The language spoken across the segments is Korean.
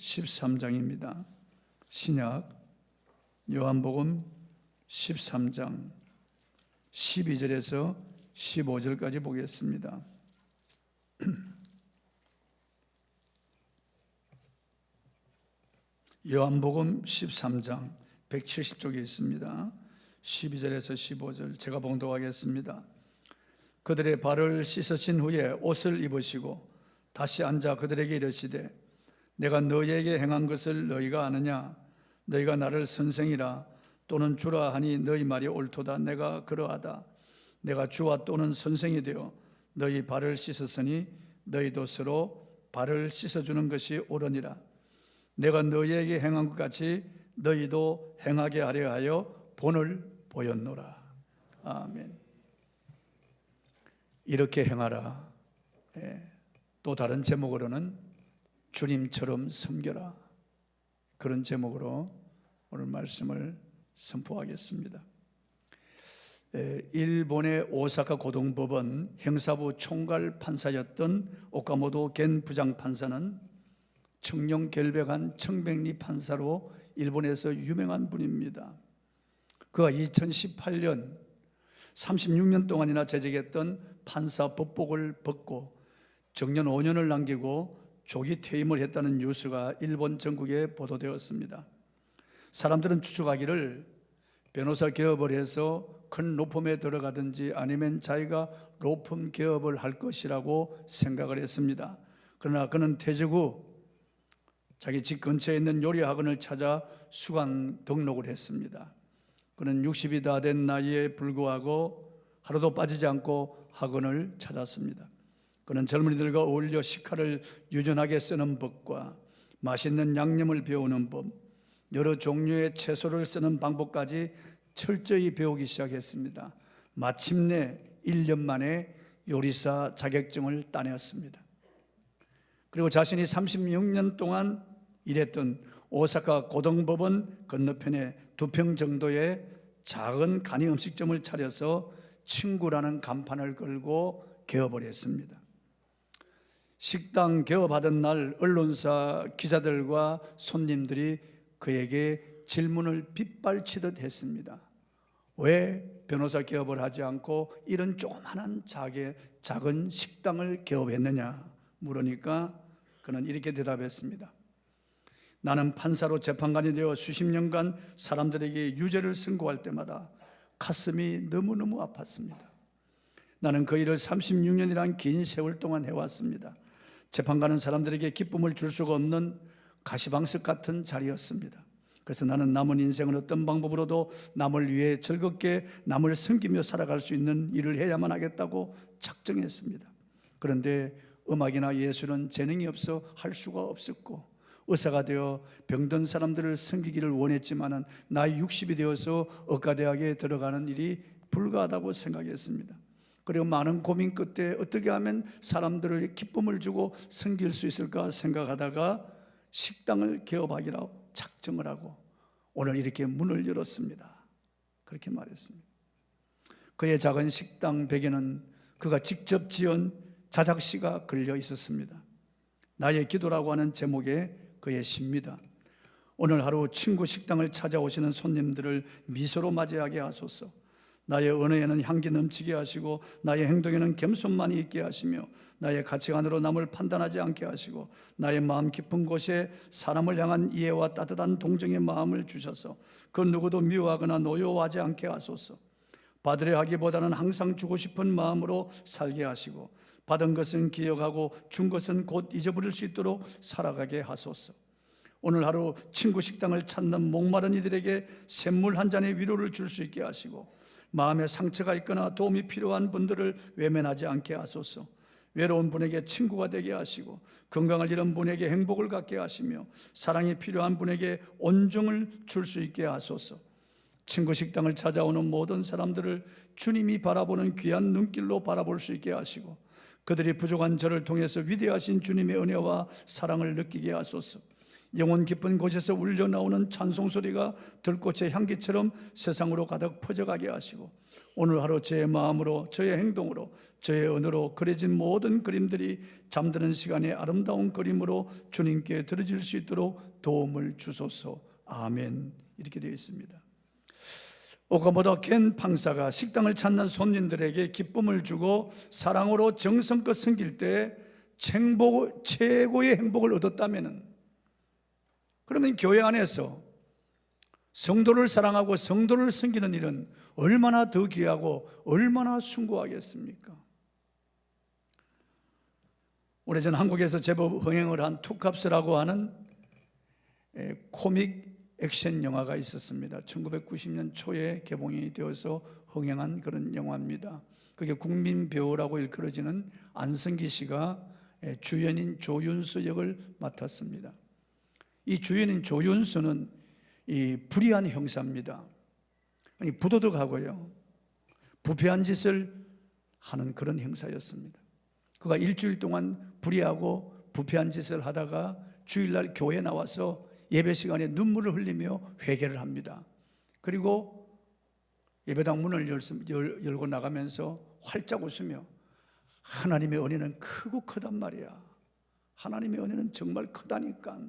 13장입니다. 신약 요한복음 13장 12절에서 15절까지 보겠습니다. 요한복음 13장 170쪽에 있습니다. 12절에서 15절 제가 봉독하겠습니다. 그들의 발을 씻으신 후에 옷을 입으시고 다시 앉아 그들에게 이르시되 내가 너희에게 행한 것을 너희가 아느냐? 너희가 나를 선생이라 또는 주라 하니 너희 말이 옳도다. 내가 그러하다. 내가 주와 또는 선생이 되어 너희 발을 씻었으니 너희도 서로 발을 씻어주는 것이 옳으니라. 내가 너희에게 행한 것 같이 너희도 행하게 하려 하여 본을 보였노라. 아멘. 이렇게 행하라. 또 다른 제목으로는 주님처럼 섬겨라. 그런 제목으로 오늘 말씀을 선포하겠습니다. 일본의 오사카 고등법원 형사부 총괄 판사였던 오카모토 겐 부장판사는 청룡결백한 청백리 판사로 일본에서 유명한 분입니다. 그가 2018년 36년 동안이나 재직했던 판사 법복을 벗고 정년 5년을 남기고 조기 퇴임을 했다는 뉴스가 일본 전국에 보도되었습니다. 사람들은 추측하기를 변호사 개업을 해서 큰 로펌에 들어가든지 아니면 자기가 로펌 개업을 할 것이라고 생각을 했습니다. 그러나 그는 퇴직 후 자기 집 근처에 있는 요리학원을 찾아 수강 등록을 했습니다. 그는 60이 다 된 나이에 불구하고 하루도 빠지지 않고 학원을 찾았습니다. 그는 젊은이들과 어울려 식칼을 유전하게 쓰는 법과 맛있는 양념을 배우는 법, 여러 종류의 채소를 쓰는 방법까지 철저히 배우기 시작했습니다. 마침내 1년 만에 요리사 자격증을 따냈습니다. 그리고 자신이 36년 동안 일했던 오사카 고등법원 건너편에 2평 정도의 작은 간이 음식점을 차려서 친구라는 간판을 걸고 개업을 했습니다. 식당 개업하던 날 언론사 기자들과 손님들이 그에게 질문을 빗발치듯 했습니다. 왜 변호사 개업을 하지 않고 이런 조그마한 작은 식당을 개업했느냐 물으니까 그는 이렇게 대답했습니다. 나는 판사로 재판관이 되어 수십 년간 사람들에게 유죄를 선고할 때마다 가슴이 너무너무 아팠습니다. 나는 그 일을 36년이란 긴 세월 동안 해왔습니다. 재판관은 사람들에게 기쁨을 줄 수가 없는 가시방석 같은 자리였습니다. 그래서 나는 남은 인생을 어떤 방법으로도 남을 위해 즐겁게 남을 섬기며 살아갈 수 있는 일을 해야만 하겠다고 작정했습니다. 그런데 음악이나 예술은 재능이 없어 할 수가 없었고 의사가 되어 병든 사람들을 섬기기를 원했지만 나이 60이 되어서 의과대학에 들어가는 일이 불가하다고 생각했습니다. 그리고 많은 고민 끝에 어떻게 하면 사람들을 기쁨을 주고 섬길 수 있을까 생각하다가 식당을 개업하기로 작정을 하고 오늘 이렇게 문을 열었습니다. 그렇게 말했습니다. 그의 작은 식당 벽에는 그가 직접 지은 자작시가 걸려 있었습니다. 나의 기도라고 하는 제목의 그의 시입니다. 오늘 하루 친구 식당을 찾아오시는 손님들을 미소로 맞이하게 하소서. 나의 언어에는 향기 넘치게 하시고 나의 행동에는 겸손만이 있게 하시며 나의 가치관으로 남을 판단하지 않게 하시고 나의 마음 깊은 곳에 사람을 향한 이해와 따뜻한 동정의 마음을 주셔서 그 누구도 미워하거나 노여워하지 않게 하소서. 받으려 하기보다는 항상 주고 싶은 마음으로 살게 하시고 받은 것은 기억하고 준 것은 곧 잊어버릴 수 있도록 살아가게 하소서. 오늘 하루 친구 식당을 찾는 목마른 이들에게 샘물 한 잔의 위로를 줄 수 있게 하시고 마음에 상처가 있거나 도움이 필요한 분들을 외면하지 않게 하소서. 외로운 분에게 친구가 되게 하시고 건강을 잃은 분에게 행복을 갖게 하시며 사랑이 필요한 분에게 온정을 줄 수 있게 하소서. 친구 식당을 찾아오는 모든 사람들을 주님이 바라보는 귀한 눈길로 바라볼 수 있게 하시고 그들이 부족한 저를 통해서 위대하신 주님의 은혜와 사랑을 느끼게 하소서. 영혼 깊은 곳에서 울려나오는 찬송소리가 들꽃의 향기처럼 세상으로 가득 퍼져가게 하시고 오늘 하루 저의 마음으로, 저의 행동으로, 저의 언어로 그려진 모든 그림들이 잠드는 시간에 아름다운 그림으로 주님께 드려질 수 있도록 도움을 주소서. 아멘. 이렇게 되어 있습니다. 오카모토 켄 판사가 식당을 찾는 손님들에게 기쁨을 주고 사랑으로 정성껏 섬길 때 최고의 행복을 얻었다면, 그러면 교회 안에서 성도를 사랑하고 성도를 섬기는 일은 얼마나 더 귀하고 얼마나 숭고하겠습니까? 오래전 한국에서 제법 흥행을 한 투캅스라고 하는 코믹 액션 영화가 있었습니다. 1990년 초에 개봉이 되어서 흥행한 그런 영화입니다. 그게 국민배우라고 일컬어지는 안성기 씨가 주연인 조윤수 역을 맡았습니다. 이 주연인 조윤수는 이 불의한 형사입니다. 아니, 부도덕하고요, 부패한 짓을 하는 그런 형사였습니다. 그가 일주일 동안 불의하고 부패한 짓을 하다가 주일날 교회에 나와서 예배 시간에 눈물을 흘리며 회개를 합니다. 그리고 예배당 문을 열고 나가면서 활짝 웃으며 하나님의 은혜는 크고 크단 말이야, 하나님의 은혜는 정말 크다니까,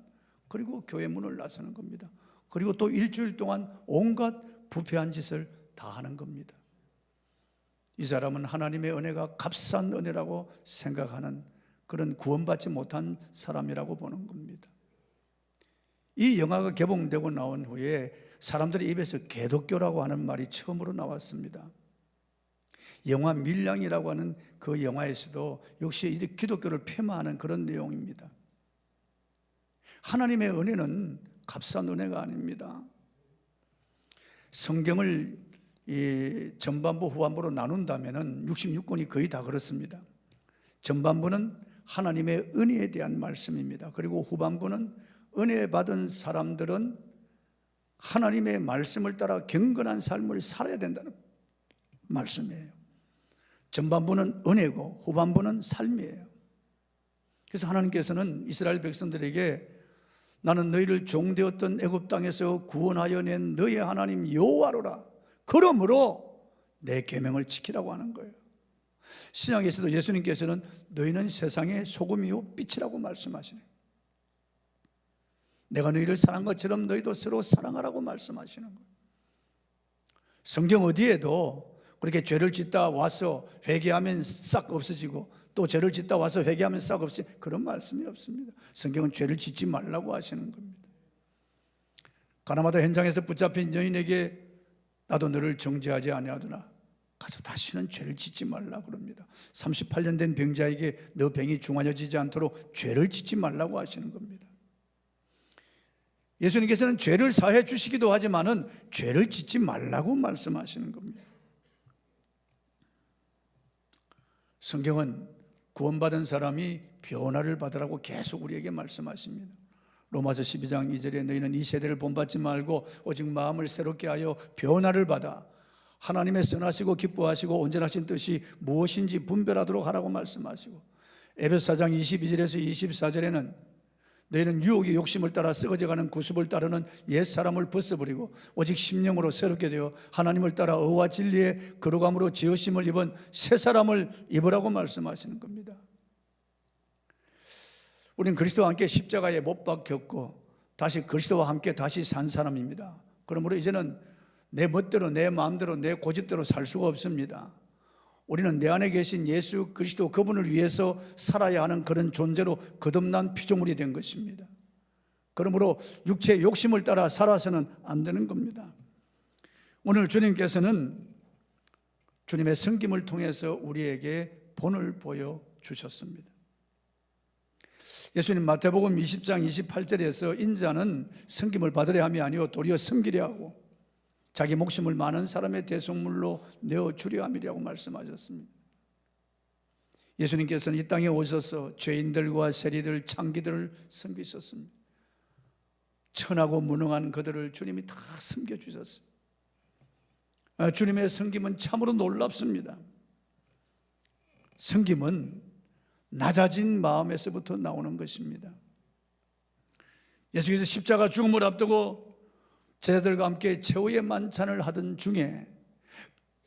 그리고 교회 문을 나서는 겁니다. 그리고 또 일주일 동안 온갖 부패한 짓을 다 하는 겁니다. 이 사람은 하나님의 은혜가 값싼 은혜라고 생각하는 그런 구원받지 못한 사람이라고 보는 겁니다. 이 영화가 개봉되고 나온 후에 사람들의 입에서 개독교라고 하는 말이 처음으로 나왔습니다. 영화 밀양이라고 하는 그 영화에서도 역시 기독교를 폄하하는 그런 내용입니다. 하나님의 은혜는 값싼 은혜가 아닙니다. 성경을 전반부 후반부로 나눈다면 66권이 거의 다 그렇습니다. 전반부는 하나님의 은혜에 대한 말씀입니다. 그리고 후반부는 은혜 받은 사람들은 하나님의 말씀을 따라 경건한 삶을 살아야 된다는 말씀이에요. 전반부는 은혜고 후반부는 삶이에요. 그래서 하나님께서는 이스라엘 백성들에게 나는 너희를 종되었던 애굽 땅에서 구원하여 낸 너희 하나님 여호와로라, 그러므로 내 계명을 지키라고 하는 거예요. 신약에서도 예수님께서는 너희는 세상의 소금이요 빛이라고 말씀하시네요. 내가 너희를 사랑한 것처럼 너희도 서로 사랑하라고 말씀하시는 거예요. 성경 어디에도 그렇게 죄를 짓다 와서 회개하면 싹 없어지고 또 죄를 짓다 와서 회개하면 싹 없어지고 그런 말씀이 없습니다. 성경은 죄를 짓지 말라고 하시는 겁니다. 가나마다 현장에서 붙잡힌 여인에게 나도 너를 정죄하지 아니하더나 가서 다시는 죄를 짓지 말라고 그럽니다. 38년 된 병자에게 너 병이 중하여지지 않도록 죄를 짓지 말라고 하시는 겁니다. 예수님께서는 죄를 사해 주시기도 하지만은 죄를 짓지 말라고 말씀하시는 겁니다. 성경은 구원받은 사람이 변화를 받으라고 계속 우리에게 말씀하십니다. 로마서 12장 2절에 너희는 이 세대를 본받지 말고 오직 마음을 새롭게 하여 변화를 받아 하나님의 선하시고 기뻐하시고 온전하신 뜻이 무엇인지 분별하도록 하라고 말씀하시고, 에베소 4장 22절에서 24절에는 너희는 유혹의 욕심을 따라 썩어져가는 구습을 따르는 옛사람을 벗어버리고 오직 심령으로 새롭게 되어 하나님을 따라 의와 진리의 거룩함으로 지으심을 입은 새 사람을 입으라고 말씀하시는 겁니다. 우리는 그리스도와 함께 십자가에 못 박혔고 다시 그리스도와 함께 다시 산 사람입니다. 그러므로 이제는 내 멋대로 내 마음대로 내 고집대로 살 수가 없습니다. 우리는 내 안에 계신 예수 그리스도 그분을 위해서 살아야 하는 그런 존재로 거듭난 피조물이 된 것입니다. 그러므로 육체의 욕심을 따라 살아서는 안 되는 겁니다. 오늘 주님께서는 주님의 섬김을 통해서 우리에게 본을 보여주셨습니다. 예수님 마태복음 20장 28절에서 인자는 섬김을 받으려 함이 아니요 도리어 섬기려 하고 자기 목숨을 많은 사람의 대속물로 내어주려 함이라고 말씀하셨습니다. 예수님께서는 이 땅에 오셔서 죄인들과 세리들, 창기들을 섬기셨습니다. 천하고 무능한 그들을 주님이 다 섬겨주셨습니다. 주님의 섬김은 참으로 놀랍습니다. 섬김은 낮아진 마음에서부터 나오는 것입니다. 예수께서 십자가 죽음을 앞두고 제자들과 함께 최후의 만찬을 하던 중에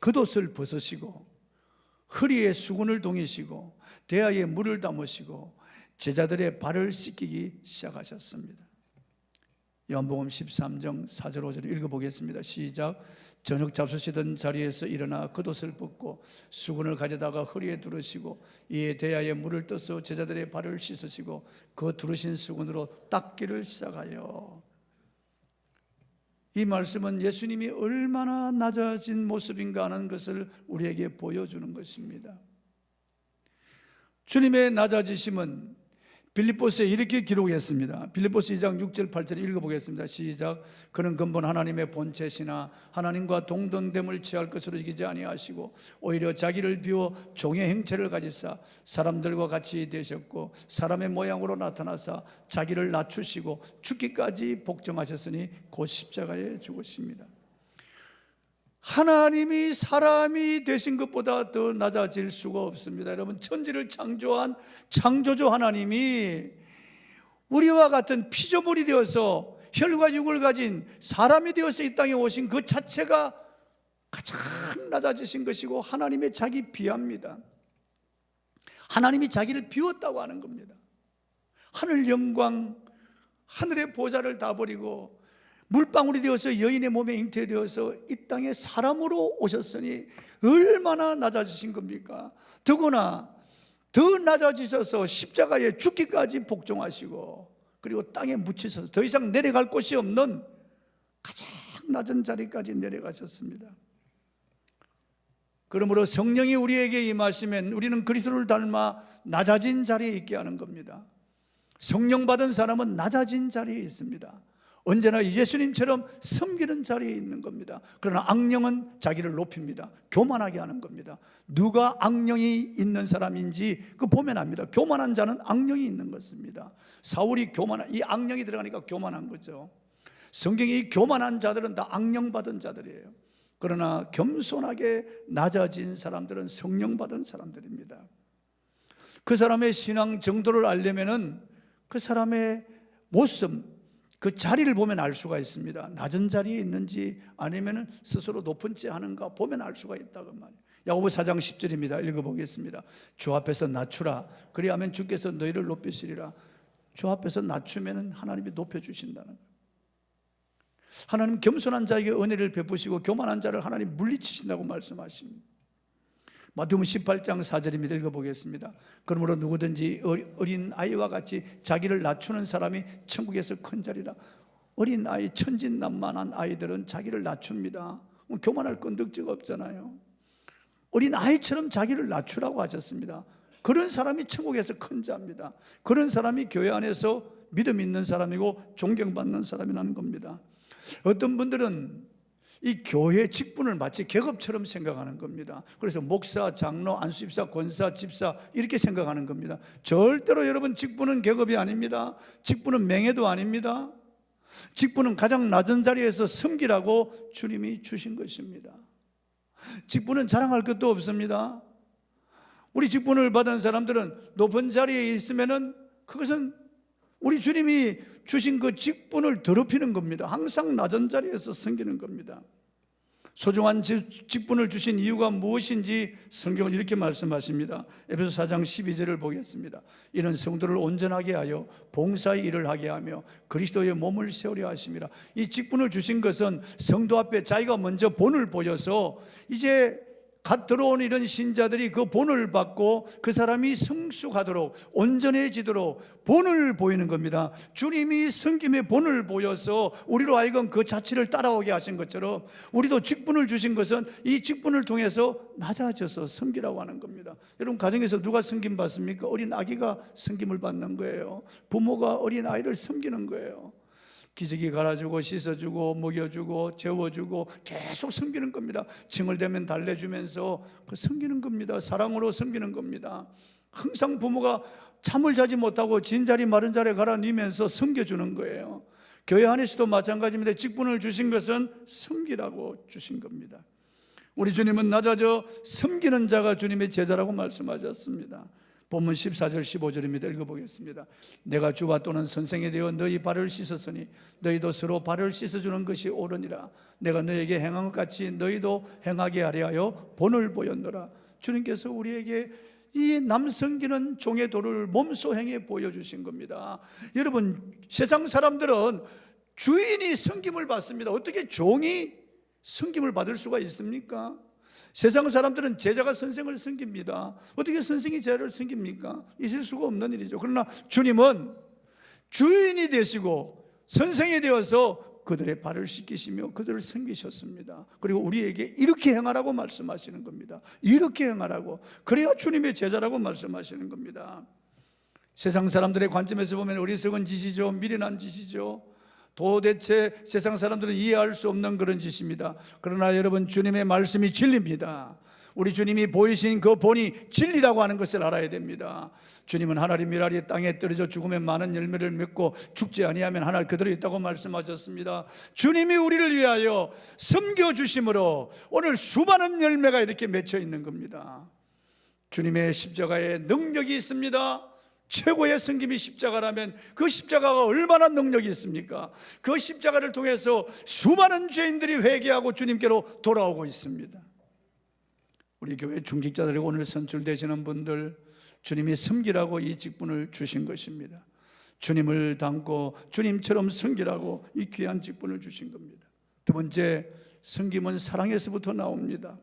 겉옷을 벗으시고 허리에 수건을 동이시고 대야에 물을 담으시고 제자들의 발을 씻기기 시작하셨습니다. 요한복음 13장 4절 5절 읽어보겠습니다. 시작. 저녁 잡수시던 자리에서 일어나 겉옷을 벗고 수건을 가져다가 허리에 두르시고 이에 대야에 물을 떠서 제자들의 발을 씻으시고 그 두르신 수건으로 닦기를 시작하여. 이 말씀은 예수님이 얼마나 낮아진 모습인가 하는 것을 우리에게 보여주는 것입니다. 주님의 낮아지심은 빌립보서에 이렇게 기록했습니다. 빌립보서 2장 6절 8절 읽어보겠습니다. 시작. 그는 근본 하나님의 본체시나 하나님과 동등됨을 취할 것으로 여기지 아니하시고 오히려 자기를 비워 종의 행체를 가지사 사람들과 같이 되셨고 사람의 모양으로 나타나사 자기를 낮추시고 죽기까지 복종하셨으니 곧 십자가에 죽으십니다. 하나님이 사람이 되신 것보다 더 낮아질 수가 없습니다. 여러분, 천지를 창조한 창조주 하나님이 우리와 같은 피조물이 되어서 혈과 육을 가진 사람이 되어서 이 땅에 오신 그 자체가 가장 낮아지신 것이고 하나님의 자기 비하입니다. 하나님이 자기를 비웠다고 하는 겁니다. 하늘 영광, 하늘의 보좌를 다 버리고 물방울이 되어서 여인의 몸에 잉태되어서 이 땅에 사람으로 오셨으니 얼마나 낮아지신 겁니까? 더구나 더 낮아지셔서 십자가에 죽기까지 복종하시고 그리고 땅에 묻히셔서 더 이상 내려갈 곳이 없는 가장 낮은 자리까지 내려가셨습니다. 그러므로 성령이 우리에게 임하시면 우리는 그리스도를 닮아 낮아진 자리에 있게 하는 겁니다. 성령 받은 사람은 낮아진 자리에 있습니다. 언제나 예수님처럼 섬기는 자리에 있는 겁니다. 그러나 악령은 자기를 높입니다. 교만하게 하는 겁니다. 누가 악령이 있는 사람인지 그 보면 압니다. 교만한 자는 악령이 있는 것입니다. 사울이 이 악령이 들어가니까 교만한 거죠. 성경이 이 교만한 자들은 다 악령 받은 자들이에요. 그러나 겸손하게 낮아진 사람들은 성령 받은 사람들입니다. 그 사람의 신앙 정도를 알려면은 그 사람의 모습, 그 자리를 보면 알 수가 있습니다. 낮은 자리에 있는지 아니면 스스로 높은 채 하는가 보면 알 수가 있다고 말이에요. 야고보 4장 10절입니다. 읽어보겠습니다. 주 앞에서 낮추라. 그리하면 주께서 너희를 높이시리라. 주 앞에서 낮추면 하나님이 높여주신다는 거예요. 하나님 겸손한 자에게 은혜를 베푸시고 교만한 자를 하나님 물리치신다고 말씀하십니다. 마태복음 18장 4절입니다. 읽어보겠습니다. 그러므로 누구든지 어린 아이와 같이 자기를 낮추는 사람이 천국에서 큰 자리라. 어린 아이, 천진난만한 아이들은 자기를 낮춥니다. 교만할 건덕지가 없잖아요. 어린 아이처럼 자기를 낮추라고 하셨습니다. 그런 사람이 천국에서 큰 자입니다. 그런 사람이 교회 안에서 믿음 있는 사람이고 존경받는 사람이라는 겁니다. 어떤 분들은 이 교회 직분을 마치 계급처럼 생각하는 겁니다. 그래서 목사, 장로, 안수집사, 권사, 집사 이렇게 생각하는 겁니다. 절대로 여러분 직분은 계급이 아닙니다. 직분은 명예도 아닙니다. 직분은 가장 낮은 자리에서 섬기라고 주님이 주신 것입니다. 직분은 자랑할 것도 없습니다. 우리 직분을 받은 사람들은 높은 자리에 있으면은 그것은 우리 주님이 주신 그 직분을 더럽히는 겁니다. 항상 낮은 자리에서 섬기는 겁니다. 소중한 직분을 주신 이유가 무엇인지 성경은 이렇게 말씀하십니다. 에베소 4장 12절을 보겠습니다. 이는 성도를 온전하게 하여 봉사의 일을 하게 하며 그리스도의 몸을 세우려 하심이라. 이 직분을 주신 것은 성도 앞에 자기가 먼저 본을 보여서 이제 갓 들어온 이런 신자들이 그 본을 받고 그 사람이 성숙하도록 온전해지도록 본을 보이는 겁니다. 주님이 섬김의 본을 보여서 우리로 하여금 그 자취를 따라오게 하신 것처럼 우리도 직분을 주신 것은 이 직분을 통해서 낮아져서 섬기라고 하는 겁니다. 여러분, 가정에서 누가 섬김 받습니까? 어린 아기가 섬김을 받는 거예요. 부모가 어린 아이를 섬기는 거예요. 기저귀 갈아주고 씻어주고 먹여주고 재워주고 계속 섬기는 겁니다. 징얼대면 달래주면서 그 섬기는 겁니다. 사랑으로 섬기는 겁니다. 항상 부모가 잠을 자지 못하고 진 자리 마른 자리에 갈아 넣으면서 섬겨주는 거예요. 교회 안에서도 마찬가지입니다. 직분을 주신 것은 섬기라고 주신 겁니다. 우리 주님은 낮아져 섬기는 자가 주님의 제자라고 말씀하셨습니다. 본문 14절 15절입니다. 읽어보겠습니다. 내가 주와 또는 선생이 되어 너희 발을 씻었으니 너희도 서로 발을 씻어주는 것이 옳으니라. 내가 너에게 행한 것 같이 너희도 행하게 하려 하여 본을 보였노라. 주님께서 우리에게 이 남성기는 종의 도를 몸소 행해 보여주신 겁니다. 여러분, 세상 사람들은 주인이 섬김을 받습니다. 어떻게 종이 섬김을 받을 수가 있습니까? 세상 사람들은 제자가 선생을 섬깁니다. 어떻게 선생이 제자를 섬깁니까? 있을 수가 없는 일이죠. 그러나 주님은 주인이 되시고 선생이 되어서 그들의 발을 씻기시며 그들을 섬기셨습니다. 그리고 우리에게 이렇게 행하라고 말씀하시는 겁니다. 이렇게 행하라고. 그래야 주님의 제자라고 말씀하시는 겁니다. 세상 사람들의 관점에서 보면 어리석은 짓이죠. 미련한 짓이죠. 도대체 세상 사람들은 이해할 수 없는 그런 짓입니다. 그러나 여러분, 주님의 말씀이 진리입니다. 우리 주님이 보이신 그 본이 진리라고 하는 것을 알아야 됩니다. 주님은 하나님 미랄이 땅에 떨어져 죽으면 많은 열매를 맺고 죽지 아니하면 하늘 그대로 있다고 말씀하셨습니다. 주님이 우리를 위하여 섬겨주심으로 오늘 수많은 열매가 이렇게 맺혀 있는 겁니다. 주님의 십자가에 능력이 있습니다. 최고의 섬김이 십자가라면 그 십자가가 얼마나 능력이 있습니까? 그 십자가를 통해서 수많은 죄인들이 회개하고 주님께로 돌아오고 있습니다. 우리 교회 중직자들이 오늘 선출되시는 분들, 주님이 섬기라고 이 직분을 주신 것입니다. 주님을 닮고 주님처럼 섬기라고 이 귀한 직분을 주신 겁니다. 두 번째, 섬김은 사랑에서부터 나옵니다.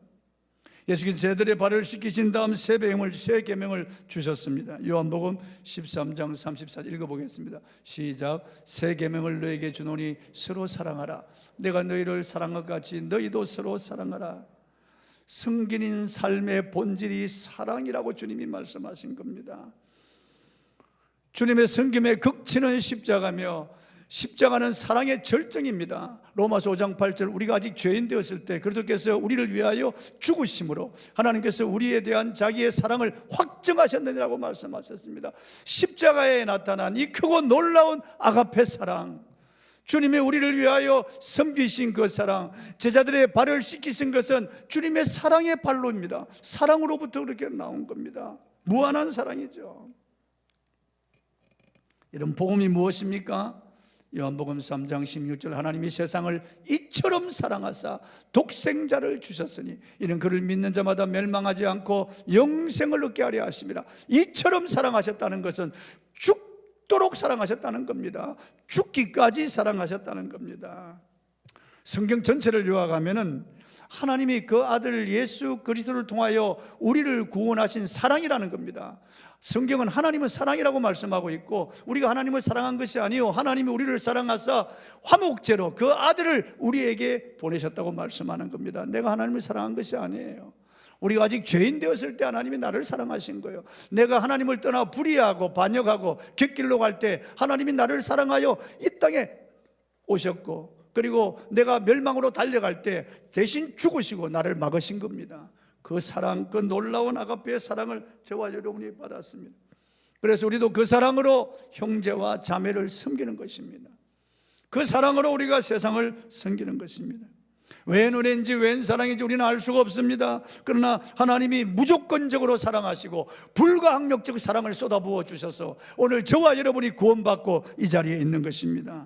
예수께서 제자들의 발을 씻기신 다음 새 계명을 주셨습니다. 요한복음 13장 34절 읽어보겠습니다. 시작. 새 계명을 너에게 주노니 서로 사랑하라. 내가 너희를 사랑한 것 같이 너희도 서로 사랑하라. 섬기는 삶의 본질이 사랑이라고 주님이 말씀하신 겁니다. 주님의 섬김의 극치는 십자가며 십자가는 사랑의 절정입니다. 로마서 5장 8절, 우리가 아직 죄인 되었을 때 그리스도께서 우리를 위하여 죽으심으로 하나님께서 우리에 대한 자기의 사랑을 확증하셨느니라고 말씀하셨습니다. 십자가에 나타난 이 크고 놀라운 아가페 사랑, 주님이 우리를 위하여 섬기신 그 사랑, 제자들의 발을 씻기신 것은 주님의 사랑의 발로입니다. 사랑으로부터 그렇게 나온 겁니다. 무한한 사랑이죠. 이런 복음이 무엇입니까? 요한복음 3장 16절, 하나님이 세상을 이처럼 사랑하사 독생자를 주셨으니 이는 그를 믿는 자마다 멸망하지 않고 영생을 얻게 하려 하심이라. 이처럼 사랑하셨다는 것은 죽도록 사랑하셨다는 겁니다. 죽기까지 사랑하셨다는 겁니다. 성경 전체를 요약하면은 하나님이 그 아들 예수 그리스도를 통하여 우리를 구원하신 사랑이라는 겁니다. 성경은 하나님은 사랑이라고 말씀하고 있고, 우리가 하나님을 사랑한 것이 아니요 하나님이 우리를 사랑하사 화목제로 그 아들을 우리에게 보내셨다고 말씀하는 겁니다. 내가 하나님을 사랑한 것이 아니에요. 우리가 아직 죄인 되었을 때 하나님이 나를 사랑하신 거예요. 내가 하나님을 떠나 불의하고 반역하고 곁길로 갈 때 하나님이 나를 사랑하여 이 땅에 오셨고, 그리고 내가 멸망으로 달려갈 때 대신 죽으시고 나를 막으신 겁니다. 그 사랑, 그 놀라운 아가페의 사랑을 저와 여러분이 받았습니다. 그래서 우리도 그 사랑으로 형제와 자매를 섬기는 것입니다. 그 사랑으로 우리가 세상을 섬기는 것입니다. 웬 은혜인지 웬 사랑인지 우리는 알 수가 없습니다. 그러나 하나님이 무조건적으로 사랑하시고 불가항력적 사랑을 쏟아부어 주셔서 오늘 저와 여러분이 구원받고 이 자리에 있는 것입니다.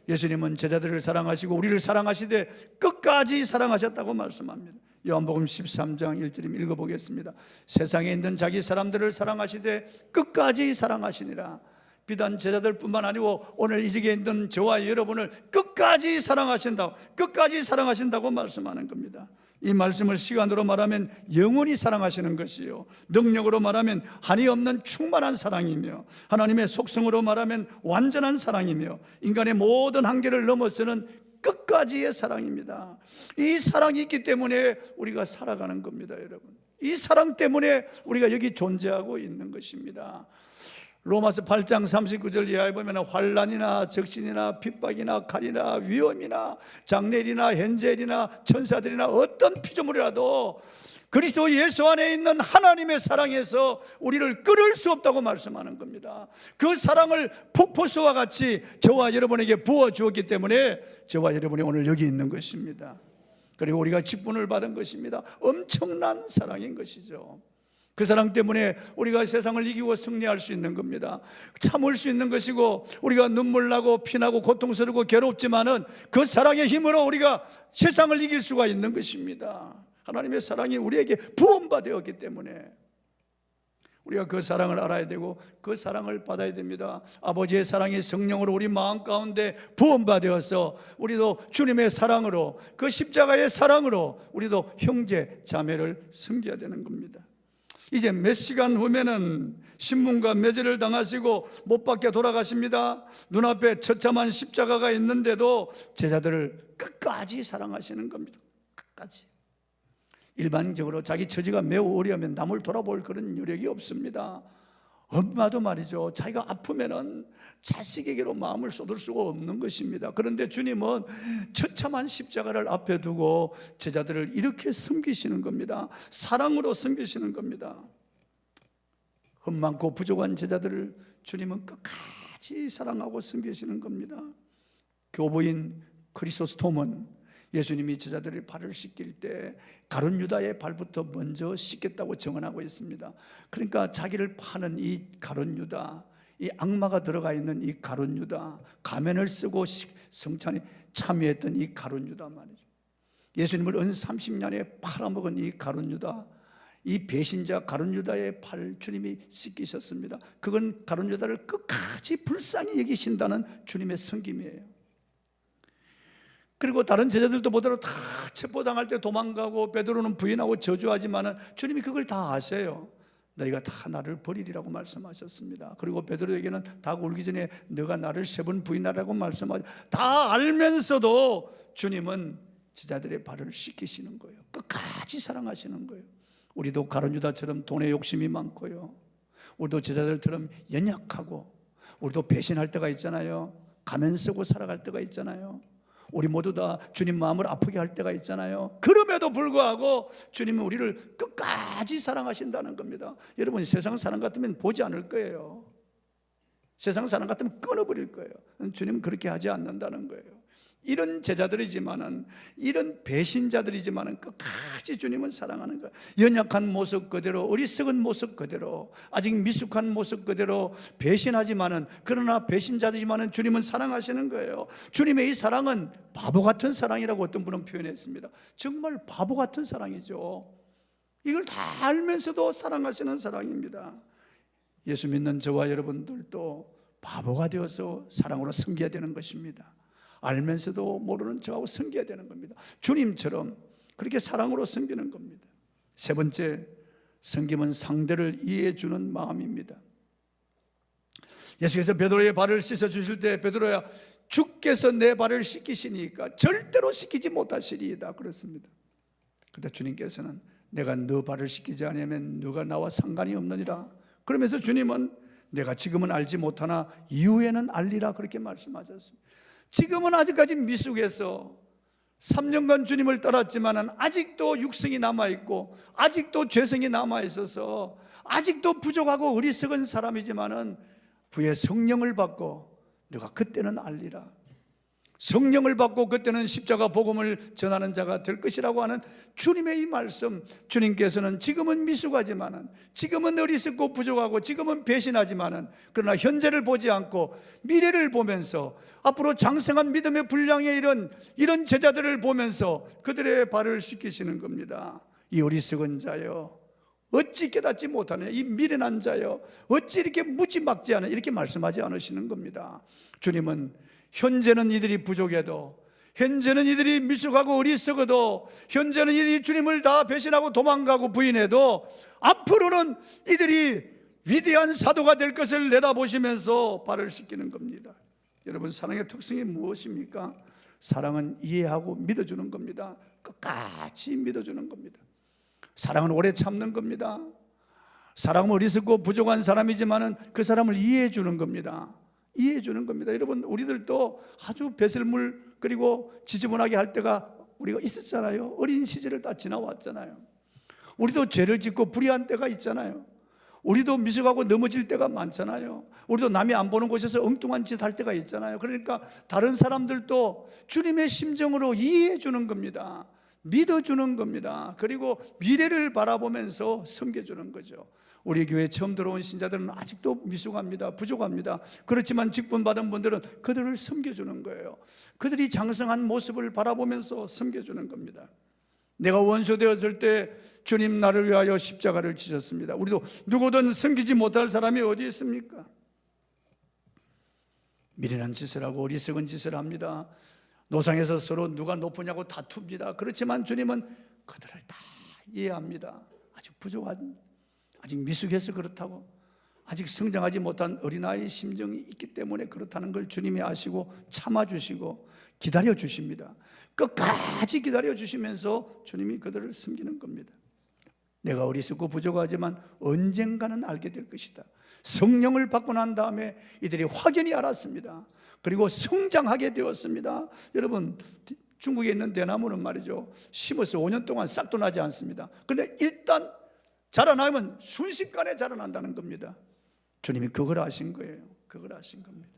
예수님은 제자들을 사랑하시고 우리를 사랑하시되 끝까지 사랑하셨다고 말씀합니다. 요한복음 13장 1절 읽어보겠습니다. 세상에 있는 자기 사람들을 사랑하시되 끝까지 사랑하시니라. 비단 제자들뿐만 아니고 오늘 이 지역에 있는 저와 여러분을 끝까지 사랑하신다고 말씀하는 겁니다. 이 말씀을 시간으로 말하면 영원히 사랑하시는 것이요, 능력으로 말하면 한이 없는 충만한 사랑이며, 하나님의 속성으로 말하면 완전한 사랑이며, 인간의 모든 한계를 넘어서는 끝까지의 사랑입니다. 이 사랑이 있기 때문에 우리가 살아가는 겁니다, 여러분. 이 사랑 때문에 우리가 여기 존재하고 있는 것입니다. 로마서 8장 39절 이하에 보면 환난이나 적신이나 핍박이나 칼이나 위험이나 장례일이나 현재일이나 천사들이나 어떤 피조물이라도 그리스도 예수 안에 있는 하나님의 사랑에서 우리를 끊을 수 없다고 말씀하는 겁니다. 그 사랑을 폭포수와 같이 저와 여러분에게 부어주었기 때문에 저와 여러분이 오늘 여기 있는 것입니다. 그리고 우리가 직분을 받은 것입니다. 엄청난 사랑인 것이죠. 그 사랑 때문에 우리가 세상을 이기고 승리할 수 있는 겁니다. 참을 수 있는 것이고, 우리가 눈물 나고 피나고 고통스럽고 괴롭지만은 그 사랑의 힘으로 우리가 세상을 이길 수가 있는 것입니다. 하나님의 사랑이 우리에게 부음받았기 때문에 우리가 그 사랑을 알아야 되고 그 사랑을 받아야 됩니다. 아버지의 사랑이 성령으로 우리 마음 가운데 부음받아서 우리도 주님의 사랑으로, 그 십자가의 사랑으로 우리도 형제 자매를 섬겨야 되는 겁니다. 이제 몇 시간 후면은 신문과 매질을 당하시고 못 박혀 돌아가십니다. 눈앞에 처참한 십자가가 있는데도 제자들을 끝까지 사랑하시는 겁니다. 끝까지. 일반적으로 자기 처지가 매우 어려우면 남을 돌아볼 그런 여력이 없습니다. 엄마도 말이죠, 자기가 아프면은 자식에게로 마음을 쏟을 수가 없는 것입니다. 그런데 주님은 처참한 십자가를 앞에 두고 제자들을 이렇게 섬기시는 겁니다. 사랑으로 섬기시는 겁니다. 흠많고 부족한 제자들을 주님은 끝까지 사랑하고 섬기시는 겁니다. 교부인 크리소스톰은 예수님이 제자들의 발을 씻길 때 가룟 유다의 발부터 먼저 씻겠다고 증언하고 있습니다. 그러니까 자기를 파는 이 가룟 유다, 이 악마가 들어가 있는 이 가룟 유다, 가면을 쓰고 성찬에 참여했던 이 가룟 유다 말이죠. 예수님을 은 30년에 팔아먹은 이 가룟 유다, 이 배신자 가룟 유다의 팔 주님이 씻기셨습니다. 그건 가룟 유다를 끝까지 불쌍히 여기신다는 주님의 섬김이에요. 그리고 다른 제자들도 보더라도 다 체포당할 때 도망가고 베드로는 부인하고 저주하지만은 주님이 그걸 다 아세요. 너희가 다 나를 버리리라고 말씀하셨습니다. 그리고 베드로에게는 닭 울기 전에 너가 나를 3번 부인하라고 말씀하셨. 다 알면서도 주님은 제자들의 발을 씻기시는 거예요. 끝까지 사랑하시는 거예요. 우리도 가룟 유다처럼 돈에 욕심이 많고요, 우리도 제자들처럼 연약하고, 우리도 배신할 때가 있잖아요. 가면 쓰고 살아갈 때가 있잖아요. 우리 모두 다 주님 마음을 아프게 할 때가 있잖아요. 그럼에도 불구하고 주님은 우리를 끝까지 사랑하신다는 겁니다. 여러분, 세상 사람 같으면 보지 않을 거예요. 세상 사람 같으면 끊어버릴 거예요. 주님은 그렇게 하지 않는다는 거예요. 이런 제자들이지만은, 이런 배신자들이지만은 끝까지 주님은 사랑하는 거예요. 연약한 모습 그대로, 어리석은 모습 그대로, 아직 미숙한 모습 그대로 배신하지만은, 그러나 배신자들이지만은 주님은 사랑하시는 거예요. 주님의 이 사랑은 바보 같은 사랑이라고 어떤 분은 표현했습니다. 정말 바보 같은 사랑이죠. 이걸 다 알면서도 사랑하시는 사랑입니다. 예수 믿는 저와 여러분들도 바보가 되어서 사랑으로 섬겨야 되는 것입니다. 알면서도 모르는 척하고 섬겨야 되는 겁니다. 주님처럼 그렇게 사랑으로 섬기는 겁니다. 세 번째, 섬김은 상대를 이해해 주는 마음입니다. 예수께서 베드로의 발을 씻어 주실 때, 베드로야, 주께서 내 발을 씻기시니까 절대로 씻기지 못하시리이다 그랬습니다. 그런데 주님께서는 내가 너 발을 씻기지 않으면 너가 나와 상관이 없느니라. 그러면서 주님은 내가 지금은 알지 못하나 이후에는 알리라 그렇게 말씀하셨습니다. 지금은 아직까지 미숙해서 3년간 주님을 따랐지만 아직도 육성이 남아있고 아직도 죄성이 남아있어서 아직도 부족하고 어리석은 사람이지만 부의 성령을 받고 너가 그때는 알리라. 성령을 받고 그때는 십자가 복음을 전하는 자가 될 것이라고 하는 주님의 이 말씀, 주님께서는 지금은 미숙하지만은, 지금은 어리석고 부족하고, 지금은 배신하지만은, 그러나 현재를 보지 않고 미래를 보면서 앞으로 장성한 믿음의 분량의 이런 제자들을 보면서 그들의 발을 씻기시는 겁니다. 이 어리석은 자여, 어찌 깨닫지 못하느냐, 이 미련한 자여, 어찌 이렇게 무지막지 않으냐, 이렇게 말씀하지 않으시는 겁니다. 주님은 현재는 이들이 부족해도, 현재는 이들이 미숙하고 어리석어도, 현재는 이들이 주님을 다 배신하고 도망가고 부인해도 앞으로는 이들이 위대한 사도가 될 것을 내다보시면서 발을 씻기는 겁니다. 여러분, 사랑의 특성이 무엇입니까? 사랑은 이해하고 믿어주는 겁니다. 끝까지 믿어주는 겁니다. 사랑은 오래 참는 겁니다. 사랑은 어리석고 부족한 사람이지만 그 사람을 이해해 주는 겁니다. 이해해 주는 겁니다. 여러분, 우리들도 아주 배설물 그리고 지저분하게 할 때가 우리가 있었잖아요. 어린 시절을 다 지나왔잖아요. 우리도 죄를 짓고 불의한 때가 있잖아요. 우리도 미숙하고 넘어질 때가 많잖아요. 우리도 남이 안 보는 곳에서 엉뚱한 짓 할 때가 있잖아요. 그러니까 다른 사람들도 주님의 심정으로 이해해 주는 겁니다. 믿어주는 겁니다. 그리고 미래를 바라보면서 섬겨주는 거죠. 우리 교회 처음 들어온 신자들은 아직도 미숙합니다. 부족합니다. 그렇지만 직분 받은 분들은 그들을 섬겨주는 거예요. 그들이 장성한 모습을 바라보면서 섬겨주는 겁니다. 내가 원수 되었을 때 주님 나를 위하여 십자가를 지셨습니다. 우리도 누구든 섬기지 못할 사람이 어디 있습니까? 미련한 짓을 하고 어리석은 짓을 합니다. 노상에서 서로 누가 높으냐고 다툽니다. 그렇지만 주님은 그들을 다 이해합니다. 아직 부족한, 아직 미숙해서 그렇다고, 아직 성장하지 못한 어린아이의 심정이 있기 때문에 그렇다는 걸 주님이 아시고 참아주시고 기다려주십니다. 끝까지 기다려주시면서 주님이 그들을 섬기는 겁니다. 내가 어리석고 부족하지만 언젠가는 알게 될 것이다. 성령을 받고 난 다음에 이들이 확연히 알았습니다. 그리고 성장하게 되었습니다. 여러분, 중국에 있는 대나무는 말이죠, 심어서 5년 동안 싹도 나지 않습니다. 그런데 일단 자라나면 순식간에 자라난다는 겁니다. 주님이 그걸 아신 거예요. 그걸 아신 겁니다.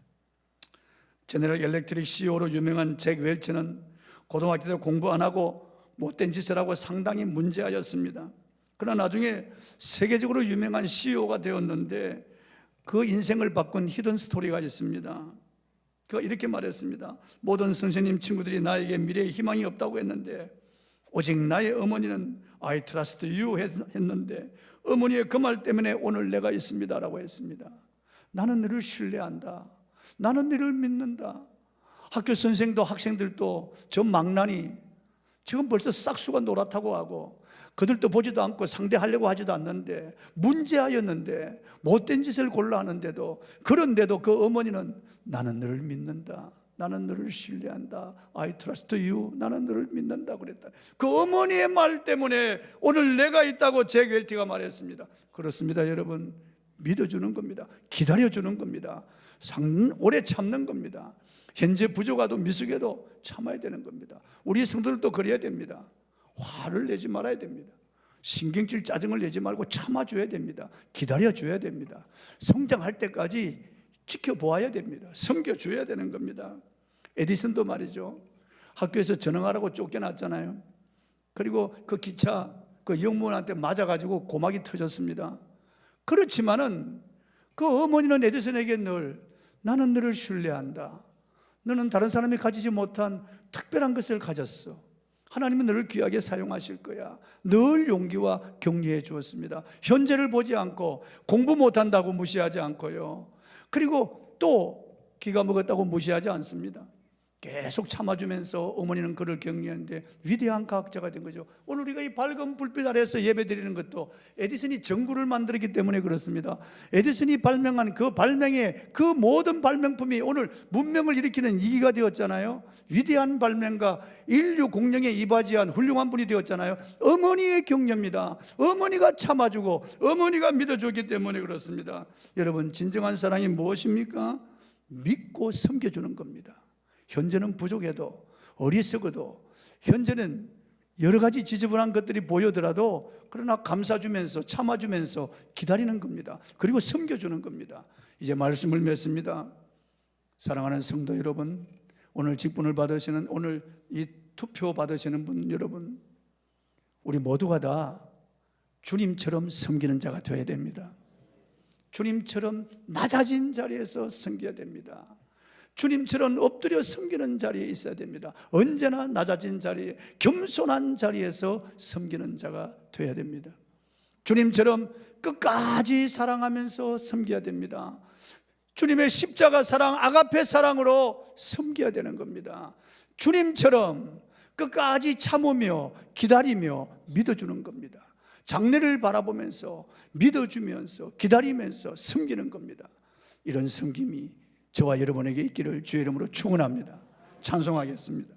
제너럴 일렉트릭 CEO로 유명한 잭 웰치는 고등학교 때 공부 안 하고 못된 짓을 하고 상당히 문제아였습니다. 그러나 나중에 세계적으로 유명한 CEO가 되었는데 그 인생을 바꾼 히든 스토리가 있습니다. 그가 이렇게 말했습니다. 모든 선생님 친구들이 나에게 미래에 희망이 없다고 했는데 오직 나의 어머니는 I trust you 했는데 어머니의 그 말 때문에 오늘 내가 있습니다 라고 했습니다. 나는 너를 신뢰한다. 나는 너를 믿는다. 학교 선생도 학생들도 저 망나니 지금 벌써 싹수가 노랗다고 하고 그들도 보지도 않고 상대하려고 하지도 않는데 문제하였는데 못된 짓을 골라 하는데도, 그런데도 그 어머니는 나는 너를 믿는다. 나는 너를 신뢰한다. I trust you. 나는 너를 믿는다 그랬다. 그 어머니의 말 때문에 오늘 내가 있다고 잭 웰티가 말했습니다. 그렇습니다, 여러분. 믿어주는 겁니다. 기다려주는 겁니다. 오래 참는 겁니다. 현재 부족하도 미숙해도 참아야 되는 겁니다. 우리 성도들도 그래야 됩니다. 화를 내지 말아야 됩니다. 신경질 짜증을 내지 말고 참아줘야 됩니다. 기다려줘야 됩니다. 성장할 때까지 지켜보아야 됩니다. 섬겨줘야 되는 겁니다. 에디슨도 말이죠, 학교에서 전응하라고 쫓겨났잖아요. 그리고 그 기차 그 영무원한테 맞아가지고 고막이 터졌습니다. 그렇지만은 그 어머니는 에디슨에게 늘 나는 너를 신뢰한다. 너는 다른 사람이 가지지 못한 특별한 것을 가졌어. 하나님은 너를 귀하게 사용하실 거야. 늘 용기와 격려해 주었습니다. 현재를 보지 않고 공부 못한다고 무시하지 않고요. 그리고 또 기가 먹었다고 무시하지 않습니다. 계속 참아주면서 어머니는 그를 격려했는데 위대한 과학자가 된 거죠. 오늘 우리가 이 밝은 불빛 아래에서 예배드리는 것도 에디슨이 전구를 만들었기 때문에 그렇습니다. 에디슨이 발명한 그 발명의 그 모든 발명품이 오늘 문명을 일으키는 이기가 되었잖아요. 위대한 발명가, 인류 공룡에 이바지한 훌륭한 분이 되었잖아요. 어머니의 격려입니다. 어머니가 참아주고 어머니가 믿어주기 때문에 그렇습니다. 여러분, 진정한 사랑이 무엇입니까? 믿고 섬겨주는 겁니다. 현재는 부족해도 어리석어도 현재는 여러 가지 지저분한 것들이 보여더라도 그러나 감싸주면서 참아주면서 기다리는 겁니다. 그리고 섬겨주는 겁니다. 이제 말씀을 맺습니다. 사랑하는 성도 여러분, 오늘 직분을 받으시는, 오늘 이 투표 받으시는 분 여러분, 우리 모두가 다 주님처럼 섬기는 자가 되어야 됩니다. 주님처럼 낮아진 자리에서 섬겨야 됩니다. 주님처럼 엎드려 섬기는 자리에 있어야 됩니다. 언제나 낮아진 자리에, 겸손한 자리에서 섬기는 자가 되어야 됩니다. 주님처럼 끝까지 사랑하면서 섬겨야 됩니다. 주님의 십자가 사랑, 아가페 사랑으로 섬겨야 되는 겁니다. 주님처럼 끝까지 참으며 기다리며 믿어주는 겁니다. 장래를 바라보면서 믿어주면서 기다리면서 섬기는 겁니다. 이런 섬김이 저와 여러분에게 있기를 주의 이름으로 축원합니다. 찬송하겠습니다.